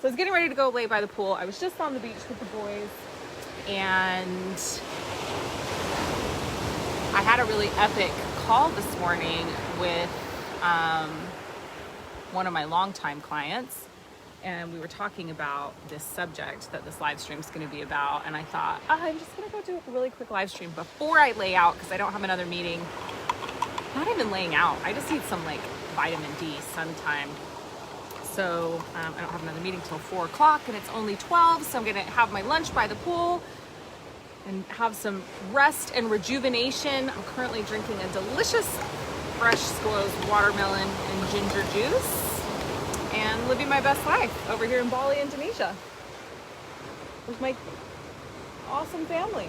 So I was getting ready to go lay by the pool. I was just on the beach with the boys, and I had a really epic call this morning with one of my longtime clients, and we were talking about this subject that this live stream is going to be about. And I thought, I'm just going to go do a really quick live stream before I lay out, because I don't have another meeting. Not even laying out. I just need some like vitamin D sun time. So I don't have another meeting till 4 o'clock, and it's only 12. So I'm going to have my lunch by the pool and have some rest and rejuvenation. I'm currently drinking a delicious fresh squoze watermelon and ginger juice and living my best life over here in Bali, Indonesia with my awesome family.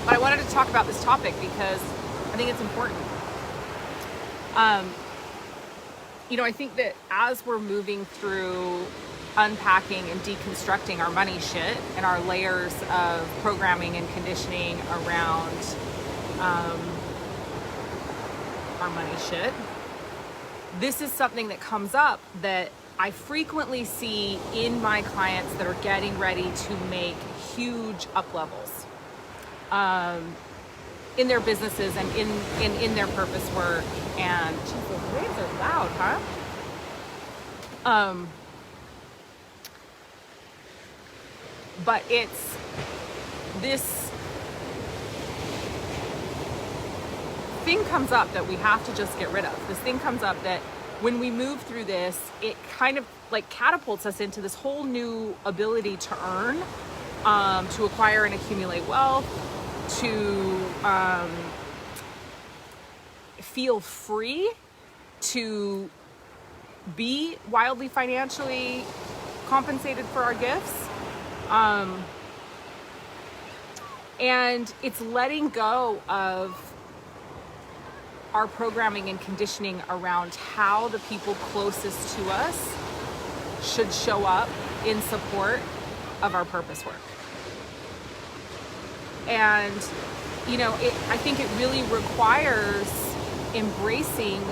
But I wanted to talk about this topic because I think it's important. I think that as we're moving through unpacking and deconstructing our money shit and our layers of programming and conditioning around our money shit, this is something that comes up that I frequently see in my clients that are getting ready to make huge up levels in their businesses and in their purpose work. And geez, those waves are loud, huh? But it's this thing comes up that we have to just get rid of. This thing comes up that when we move through this, it kind of like catapults us into this whole new ability to earn, to acquire and accumulate wealth, to feel free, to be wildly financially compensated for our gifts. And it's letting go of our programming and conditioning around how the people closest to us should show up in support of our purpose work. And, I think it really requires embracing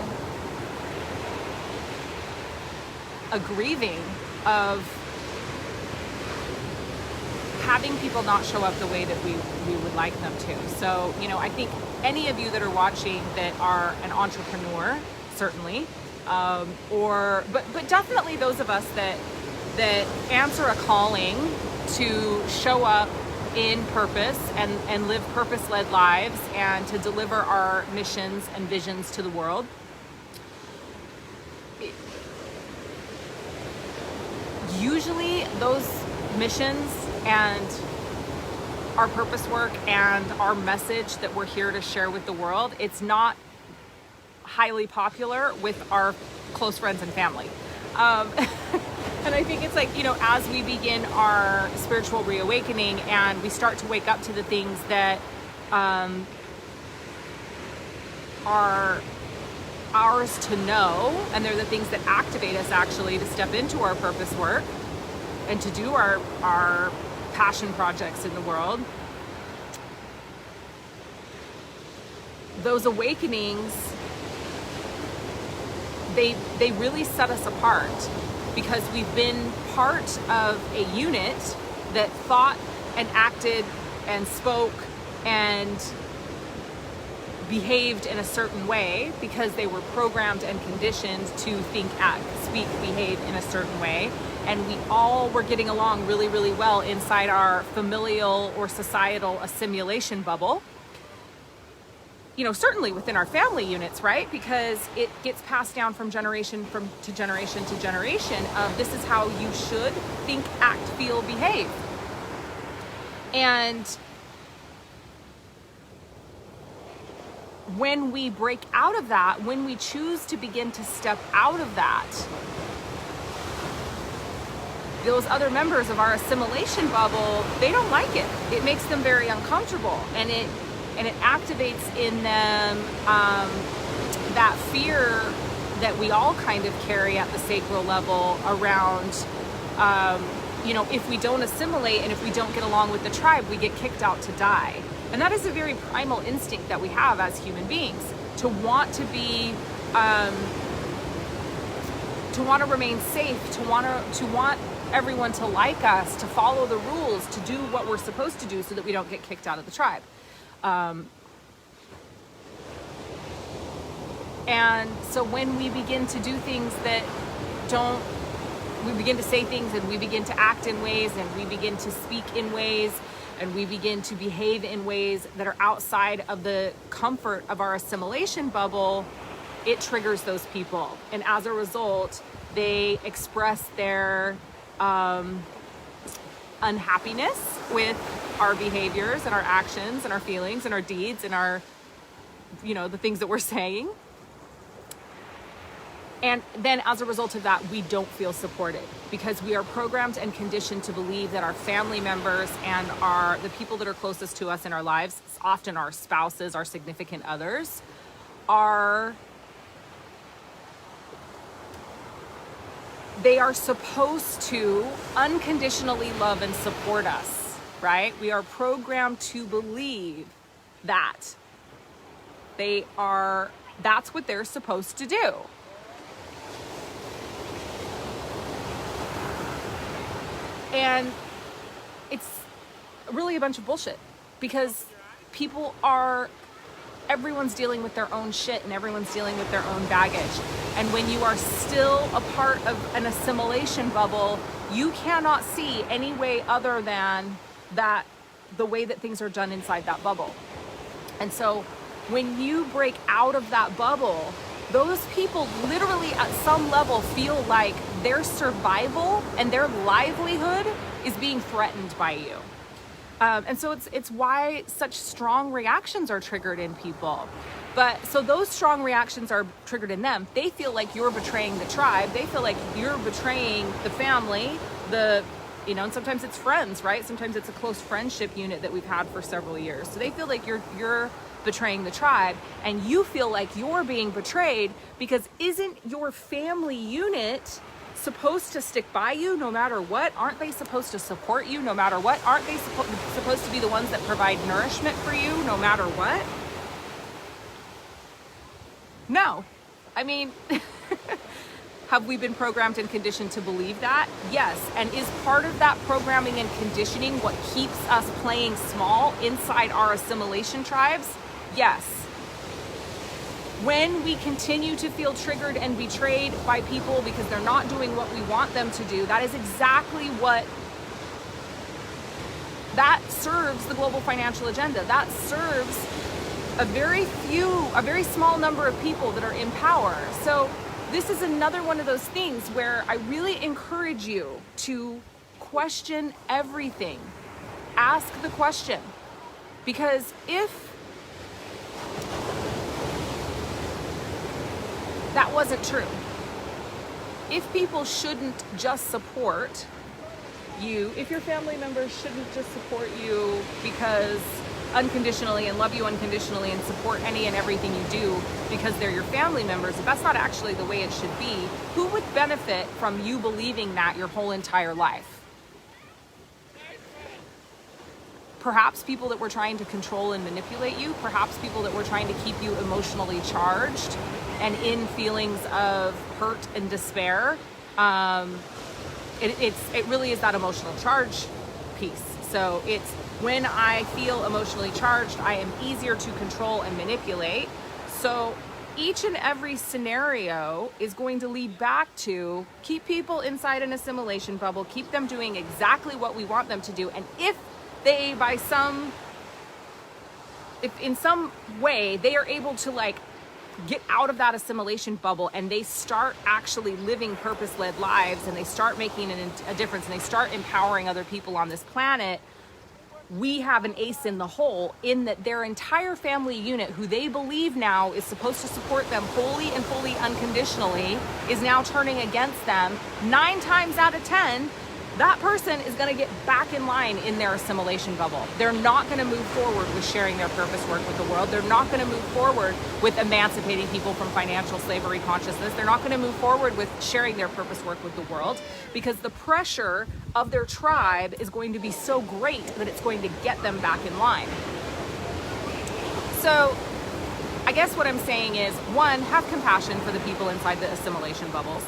a grieving of having people not show up the way that we would like them to. So, I think any of you that are watching that are an entrepreneur, certainly, but definitely those of us that answer a calling to show up in purpose and live purpose-led lives and to deliver our missions and visions to the world. Usually those missions and our purpose work and our message that we're here to share with the world, it's not highly popular with our close friends and family. And I think it's like, as we begin our spiritual reawakening and we start to wake up to the things that are ours to know, and they're the things that activate us actually to step into our purpose work and to do our passion projects in the world. Those awakenings, they really set us apart, because we've been part of a unit that thought and acted and spoke and behaved in a certain way because they were programmed and conditioned to think, act, speak, behave in a certain way. And we all were getting along really, really well inside our familial or societal assimilation bubble. Certainly within our family units, right? Because it gets passed down from generation to generation to generation of this is how you should think, act, feel, behave. And when we break out of that, when we choose to begin to step out of that, those other members of our assimilation bubble, they don't like it. It makes them very uncomfortable, and it activates in them that fear that we all kind of carry at the sacral level around, if we don't assimilate and if we don't get along with the tribe, we get kicked out to die. And that is a very primal instinct that we have as human beings, to want to be, to want to remain safe, to want everyone to like us, to follow the rules, to do what we're supposed to do so that we don't get kicked out of the tribe. And so when we begin to do things that we begin to say things and we begin to act in ways and we begin to speak in ways and we begin to behave in ways that are outside of the comfort of our assimilation bubble, it triggers those people. And as a result, they express their unhappiness with our behaviors and our actions and our feelings and our deeds and our, the things that we're saying. And then as a result of that, we don't feel supported because we are programmed and conditioned to believe that our family members and the people that are closest to us in our lives, often our spouses, our significant others, they are supposed to unconditionally love and support us, right? We are programmed to believe that that's what they're supposed to do. And it's really a bunch of bullshit because everyone's dealing with their own shit and everyone's dealing with their own baggage. And when you are still a part of an assimilation bubble, you cannot see any way other than that, the way that things are done inside that bubble. And so when you break out of that bubble, those people literally at some level feel like their survival and their livelihood is being threatened by you. And so it's why such strong reactions are triggered in people. But so those strong reactions are triggered in them. They feel like you're betraying the tribe. They feel like you're betraying the family, and sometimes it's friends, right? Sometimes it's a close friendship unit that we've had for several years. So they feel like you're betraying the tribe, and you feel like you're being betrayed because isn't your family unit supposed to stick by you no matter what? Aren't they supposed to support you no matter what? Aren't they supposed to be the ones that provide nourishment for you no matter what? No. I mean, have we been programmed and conditioned to believe that? Yes. And is part of that programming and conditioning what keeps us playing small inside our assimilation tribes? Yes. When we continue to feel triggered and betrayed by people because they're not doing what we want them to do, that is exactly that serves the global financial agenda. That serves a very small number of people that are in power. So this is another one of those things where I really encourage you to question everything. Ask the question. Because if that wasn't true, if people shouldn't just support you, if your family members shouldn't just support you because unconditionally and love you unconditionally and support any and everything you do because they're your family members, if that's not actually the way it should be, who would benefit from you believing that your whole entire life? Perhaps people that were trying to control and manipulate you, perhaps people that were trying to keep you emotionally charged and in feelings of hurt and despair. It really is that emotional charge piece. So it's when I feel emotionally charged, I am easier to control and manipulate. So each and every scenario is going to lead back to keep people inside an assimilation bubble, keep them doing exactly what we want them to do. And if they, if in some way they are able to get out of that assimilation bubble and they start actually living purpose-led lives and they start making a difference and they start empowering other people on this planet, we have an ace in the hole in that their entire family unit, who they believe now is supposed to support them wholly and fully unconditionally, is now turning against them. 9 times out of 10, that person is going to get back in line in their assimilation bubble. They're not going to move forward with sharing their purpose work with the world. They're not going to move forward with emancipating people from financial slavery consciousness. They're not going to move forward with sharing their purpose work with the world because the pressure of their tribe is going to be so great that it's going to get them back in line. So I guess what I'm saying is, one, have compassion for the people inside the assimilation bubbles,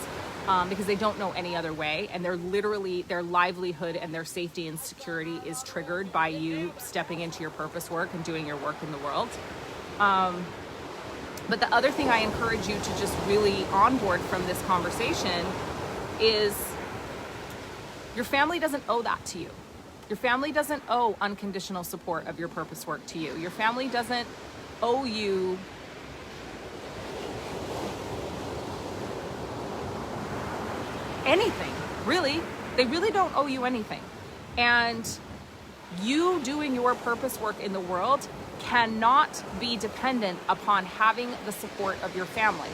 because they don't know any other way, and they're literally, their livelihood and their safety and security is triggered by you stepping into your purpose work and doing your work in the world. But the other thing I encourage you to just really onboard from this conversation is your family doesn't owe that to you. Your family doesn't owe unconditional support of your purpose work to you. Your family doesn't owe you anything, really. They really don't owe you anything. And you doing your purpose work in the world cannot be dependent upon having the support of your family.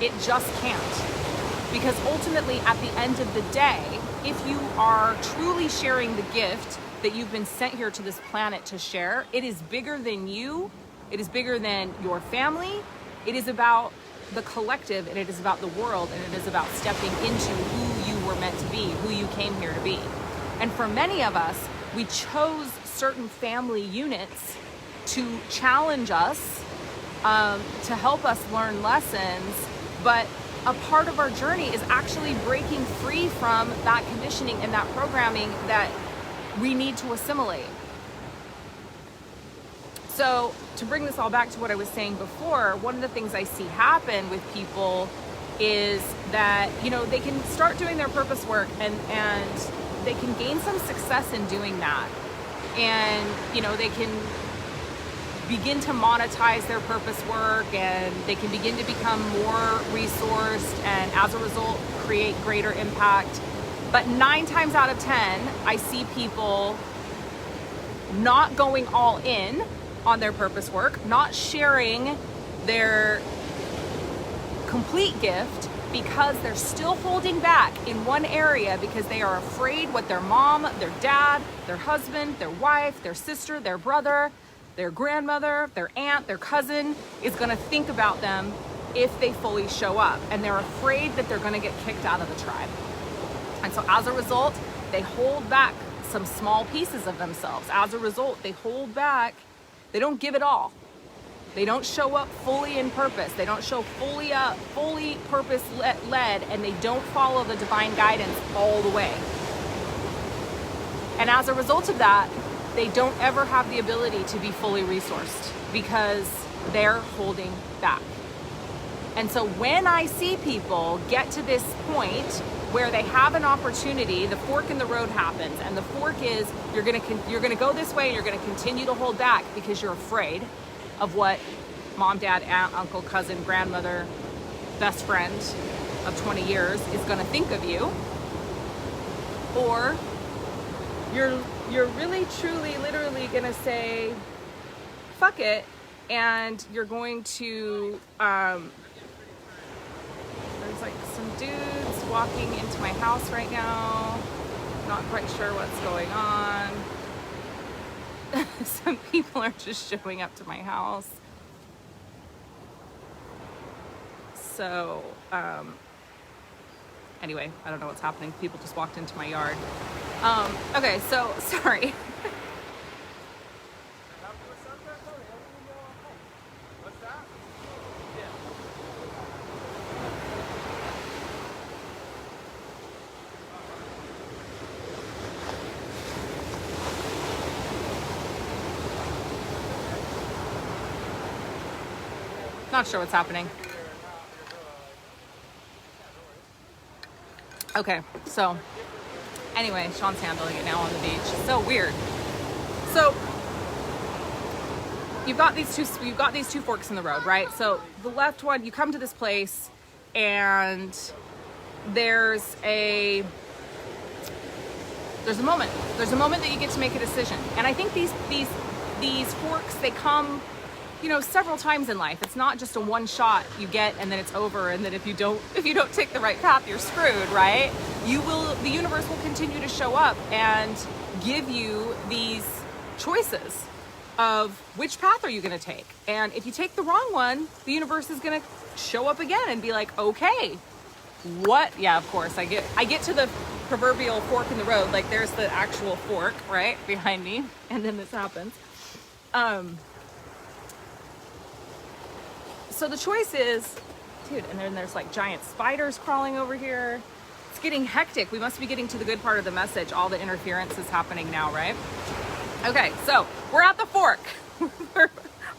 It just can't. Because ultimately, at the end of the day, if you are truly sharing the gift that you've been sent here to this planet to share, it is bigger than you. It is bigger than your family. It is about the collective, and it is about the world, and it is about stepping into who you were meant to be, who you came here to be. And for many of us, we chose certain family units to challenge us, to help us learn lessons, but a part of our journey is actually breaking free from that conditioning and that programming that we need to assimilate. So to bring this all back to what I was saying before, one of the things I see happen with people is that, you know, they can start doing their purpose work and they can gain some success in doing that. And, you know, they can begin to monetize their purpose work, and they can begin to become more resourced, and as a result create greater impact. But 9 times out of 10, I see people not going all in on their purpose work, not sharing their complete gift, because they're still holding back in one area, because they are afraid what their mom, their dad, their husband, their wife, their sister, their brother, their grandmother, their aunt, their cousin is going to think about them if they fully show up. And they're afraid that they're going to get kicked out of the tribe. And so as a result, they hold back some small pieces of themselves. As a result, they hold back. They don't give it all. They don't show up fully in purpose. They don't show fully up, fully purpose led, and they don't follow the divine guidance all the way. And as a result of that, they don't ever have the ability to be fully resourced because they're holding back. And so when I see people get to this point where they have an opportunity, the fork in the road happens, and the fork is you're gonna go this way, and you're gonna continue to hold back because you're afraid of what mom, dad, aunt, uncle, cousin, grandmother, best friend of 20 years is gonna think of you, or you're really, truly, literally gonna say, fuck it, and you're going to, there's like some dudes walking into my house right now, not quite sure what's going on. Some people are just showing up to my house. So, anyway, I don't know what's happening. People just walked into my yard. Okay, so, sorry. Not sure what's happening. Okay, so anyway, Sean's handling it now on the beach. So weird. So you've got these two forks in the road, right? So the left one, you come to this place and there's a moment that you get to make a decision. And I think these forks, they come, you know, several times in life. It's not just a one shot you get and then it's over, and then if you don't take the right path, you're screwed, right? The universe will continue to show up and give you these choices of which path are you going to take. And if you take the wrong one, the universe is going to show up again and be like, okay, what? Yeah, of course. I get to the proverbial fork in the road. Like, there's the actual fork right behind me, and then this happens. so the choice is, dude, and then there's like giant spiders crawling over here. It's getting hectic. We must be getting to the good part of the message. All the interference is happening now, right? Okay, so we're at the fork.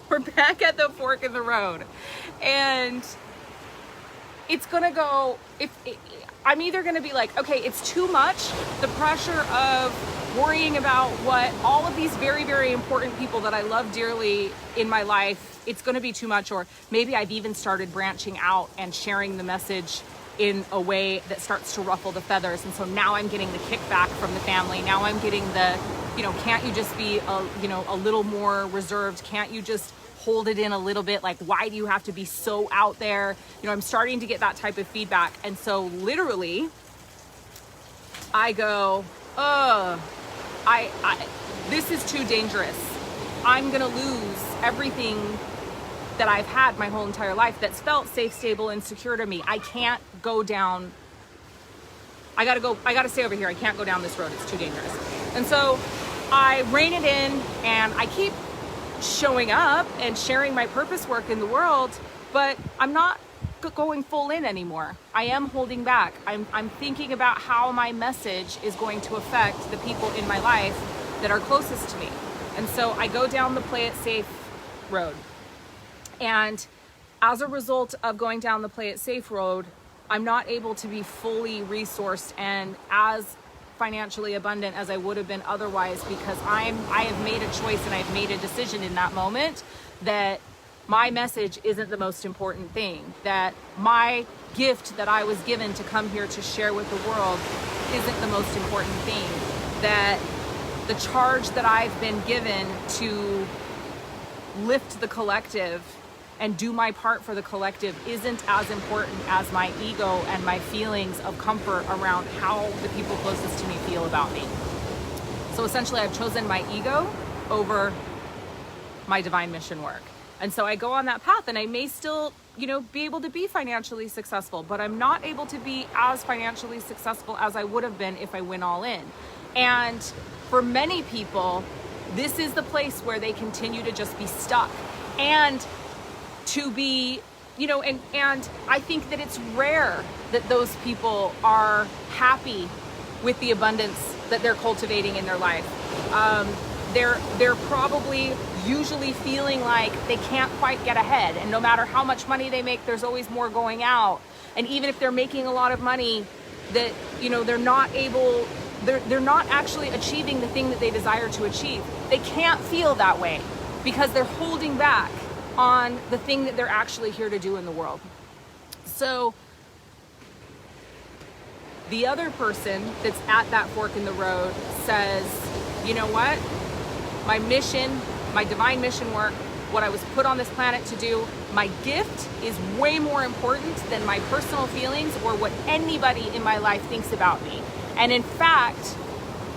We're back at the fork in the road. And it's gonna go, I'm either gonna be like, okay, it's too much, the pressure of worrying about what all of these very, very important people that I love dearly in my life, it's gonna be too much, or maybe I've even started branching out and sharing the message in a way that starts to ruffle the feathers. And so now I'm getting the kickback from the family. Now I'm getting the, can't you just be a little more reserved? Can't you just hold it in a little bit? Like, why do you have to be so out there? I'm starting to get that type of feedback. And so literally I go, this is too dangerous. I'm going to lose everything that I've had my whole entire life that's felt safe, stable, and secure to me. I can't go down. I gotta stay over here. I can't go down this road. It's too dangerous. And so I rein it in, and I keep showing up and sharing my purpose work in the world, but I'm not going full in anymore. I am holding back. I'm thinking about how my message is going to affect the people in my life that are closest to me. And so I go down the play it safe road. And as a result of going down the play it safe road, I'm not able to be fully resourced and as financially abundant as I would have been otherwise, because I have made a choice and I've made a decision in that moment that my message isn't the most important thing, that my gift that I was given to come here to share with the world isn't the most important thing, that the charge that I've been given to lift the collective and do my part for the collective isn't as important as my ego and my feelings of comfort around how the people closest to me feel about me. So essentially I've chosen my ego over my divine mission work. And so I go on that path, and I may still, be able to be financially successful, but I'm not able to be as financially successful as I would have been if I went all in. And for many people, this is the place where they continue to just be stuck. And to be, and I think that it's rare that those people are happy with the abundance that they're cultivating in their life. They're probably usually feeling like they can't quite get ahead, and no matter how much money they make, there's always more going out. And even if they're making a lot of money, that they're not actually achieving the thing that they desire to achieve. They can't feel that way because they're holding back on the thing that they're actually here to do in the world. So the other person that's at that fork in the road says, you know what? My mission, my divine mission work, what I was put on this planet to do, my gift is way more important than my personal feelings or what anybody in my life thinks about me. And in fact,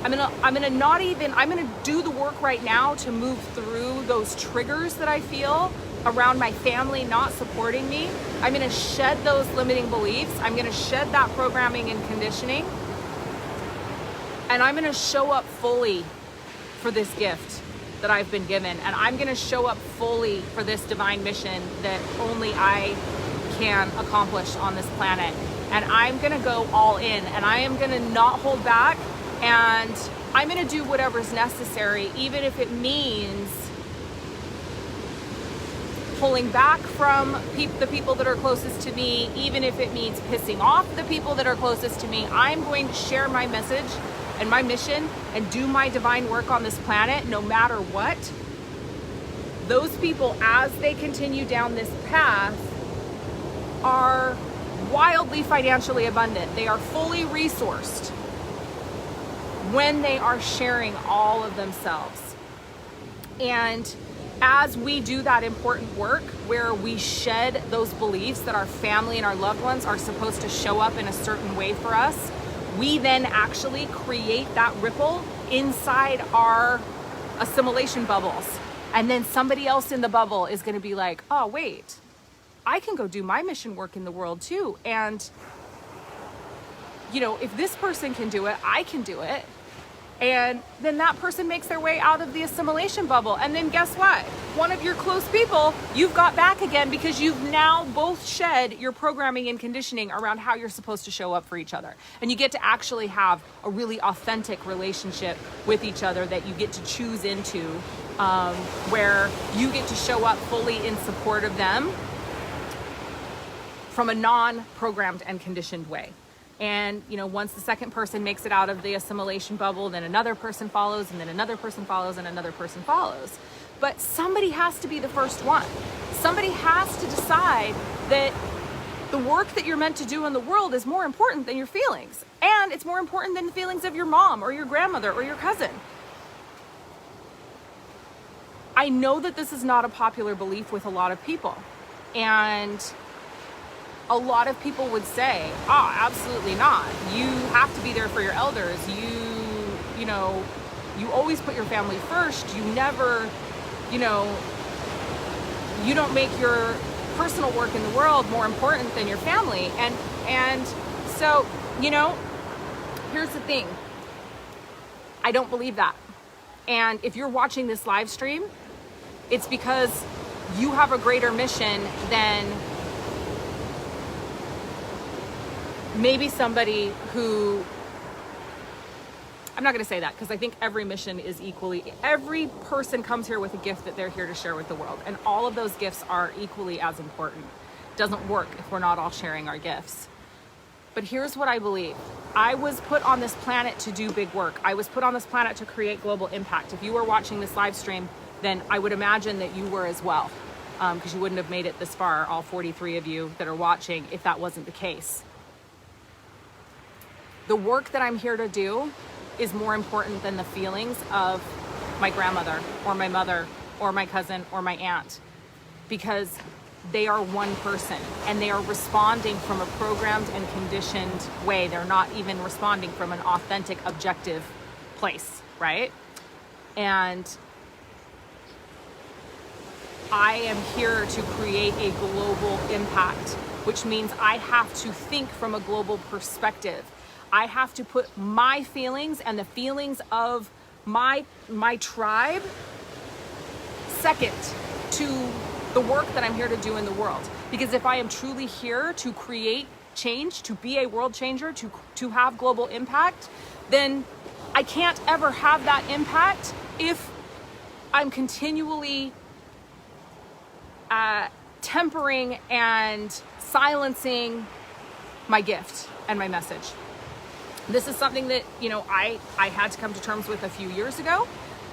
I'm gonna do the work right now to move through those triggers that I feel around my family not supporting me. I'm gonna shed those limiting beliefs. I'm gonna shed that programming and conditioning. And I'm gonna show up fully for this gift that I've been given. And I'm gonna show up fully for this divine mission that only I can accomplish on this planet. And I'm gonna go all in, and I am gonna not hold back, and I'm gonna do whatever's necessary, even if it means pulling back from the people that are closest to me, even if it means pissing off the people that are closest to me. I'm going to share my message and my mission and do my divine work on this planet no matter what. Those people, as they continue down this path, are wildly financially abundant. They are fully resourced when they are sharing all of themselves. And as we do that important work where we shed those beliefs that our family and our loved ones are supposed to show up in a certain way for us, we then actually create that ripple inside our assimilation bubbles. And then somebody else in the bubble is going to be like, oh, wait, I can go do my mission work in the world too. And, if this person can do it, I can do it. And then that person makes their way out of the assimilation bubble. And then guess what? One of your close people, you've got back again because you've now both shed your programming and conditioning around how you're supposed to show up for each other. And you get to actually have a really authentic relationship with each other that you get to choose into, where you get to show up fully in support of them from a non-programmed and conditioned way. And, once the second person makes it out of the assimilation bubble, then another person follows, and then another person follows, and another person follows. But somebody has to be the first one. Somebody has to decide that the work that you're meant to do in the world is more important than your feelings. And it's more important than the feelings of your mom or your grandmother or your cousin. I know that this is not a popular belief with a lot of people. And a lot of people would say, absolutely not. You have to be there for your elders. You always put your family first. You never, you don't make your personal work in the world more important than your family. And so, here's the thing. I don't believe that. And if you're watching this live stream, it's because you have a greater mission than maybe somebody who, I'm not going to say that because I think every mission is every person comes here with a gift that they're here to share with the world. And all of those gifts are equally as important. It doesn't work if we're not all sharing our gifts. But here's what I believe. I was put on this planet to do big work. I was put on this planet to create global impact. If you were watching this live stream, then I would imagine that you were as well, because you wouldn't have made it this far, all 43 of you that are watching, if that wasn't the case. The work that I'm here to do is more important than the feelings of my grandmother or my mother or my cousin or my aunt, because they are one person and they are responding from a programmed and conditioned way. They're not even responding from an authentic, objective place, right? And I am here to create a global impact, which means I have to think from a global perspective. I have to put my feelings and the feelings of my tribe second to the work that I'm here to do in the world. Because if I am truly here to create change, to be a world changer, to have global impact, then I can't ever have that impact if I'm continually tempering and silencing my gift and my message. This is something that, I had to come to terms with a few years ago.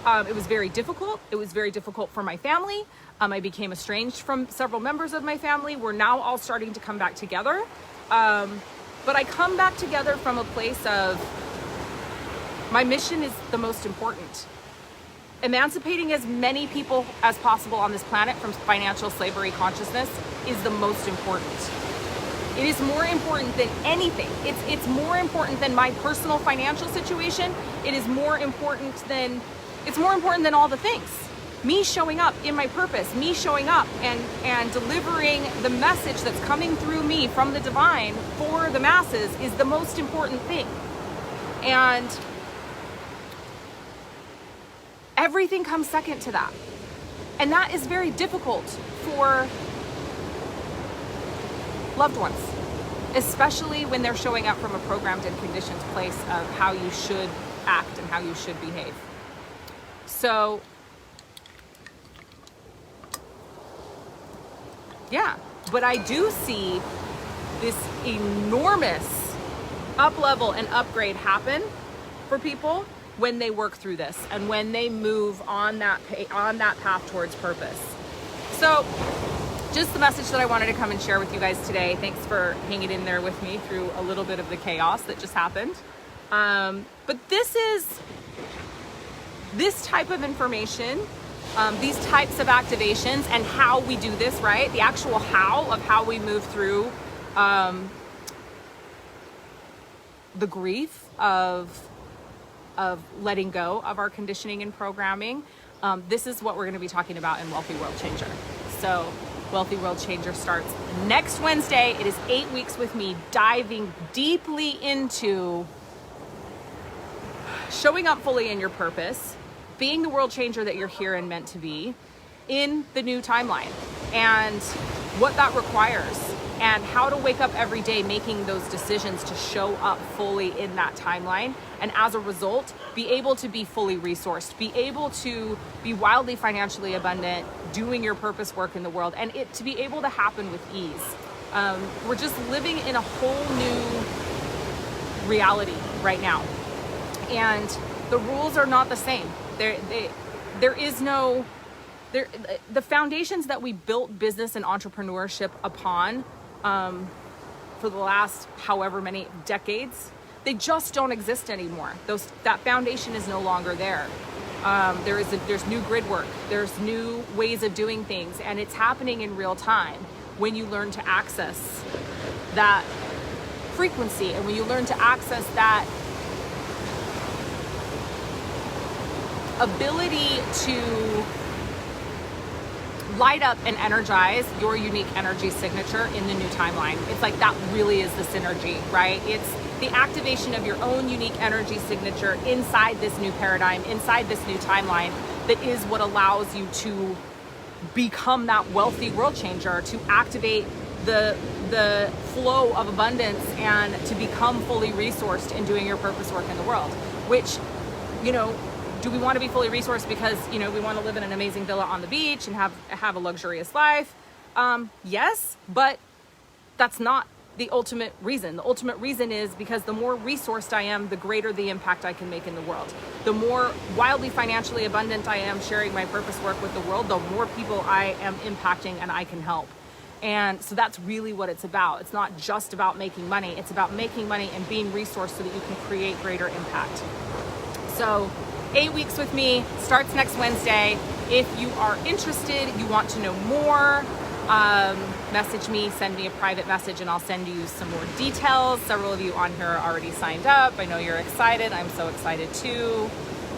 It was very difficult. It was very difficult for my family. I became estranged from several members of my family. We're now all starting to come back together. But I come back together from a place of my mission is the most important. Emancipating as many people as possible on this planet from financial slavery consciousness is the most important. It is more important than anything. It's more important than my personal financial situation. It's more important than all the things. Me showing up in my purpose, me showing up and delivering the message that's coming through me from the divine for the masses is the most important thing. And everything comes second to that. And that is very difficult for loved ones, especially when they're showing up from a programmed and conditioned place of how you should act and how you should behave. So, yeah, but I do see this enormous up level and upgrade happen for people when they work through this and when they move on that path towards purpose. So just the message that I wanted to come and share with you guys today. Thanks for hanging in there with me through a little bit of the chaos that just happened. But this type of information, these types of activations and how we do this, right? The actual how we move through the grief of letting go of our conditioning and programming. This is what we're going to be talking about in Wealthy World Changer. So Wealthy World Changer starts next Wednesday. It is 8 weeks with me diving deeply into showing up fully in your purpose, being the world changer that you're here and meant to be in the new timeline, and what that requires, and how to wake up every day making those decisions to show up fully in that timeline, and as a result be able to be fully resourced, be able to be wildly financially abundant, doing your purpose work in the world, and it to be able to happen with ease. We're just living in a whole new reality right now, and the rules are not the same. There is no the foundations that we built business and entrepreneurship upon for the last however many decades, they just don't exist anymore. That foundation is no longer there. There's new grid work, there's new ways of doing things, and it's happening in real time when you learn to access that frequency, and when you learn to access that ability to light up and energize your unique energy signature in the new timeline. It's like that really is the synergy, right? It's the activation of your own unique energy signature inside this new paradigm, inside this new timeline, that is what allows you to become that wealthy world changer, to activate the flow of abundance, and to become fully resourced in doing your purpose work in the world. Which, do we want to be fully resourced because, we want to live in an amazing villa on the beach and have a luxurious life? Yes, but that's not the ultimate reason. The ultimate reason is because the more resourced I am, the greater the impact I can make in the world. The more wildly financially abundant I am sharing my purpose work with the world, the more people I am impacting and I can help. And so that's really what it's about. It's not just about making money. It's about making money and being resourced so that you can create greater impact. So 8 weeks with me starts next Wednesday. If you are interested, you want to know more, message me, send me a private message, and I'll send you some more details. Several of you on here are already signed up. I know you're excited. I'm so excited too.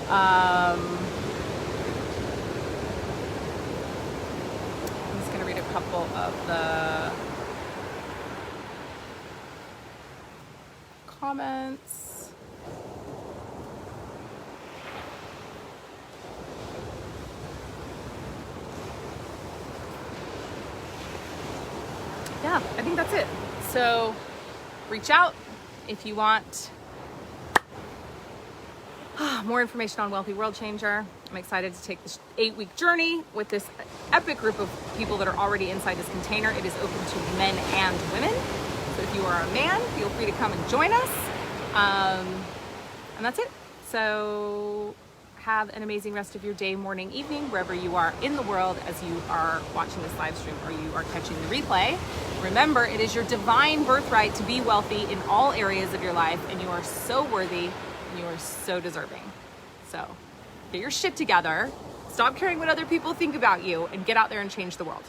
I'm just going to read a couple of the comments. Yeah, I think that's it. So reach out if you want more information on Wealthy World Changer. I'm excited to take this 8-week journey with this epic group of people that are already inside this container. It is open to men and women. So if you are a man, feel free to come and join us. And that's it. So have an amazing rest of your day, morning, evening, wherever you are in the world as you are watching this live stream or you are catching the replay. Remember, it is your divine birthright to be wealthy in all areas of your life, and you are so worthy and you are so deserving. So get your shit together, stop caring what other people think about you, and get out there and change the world.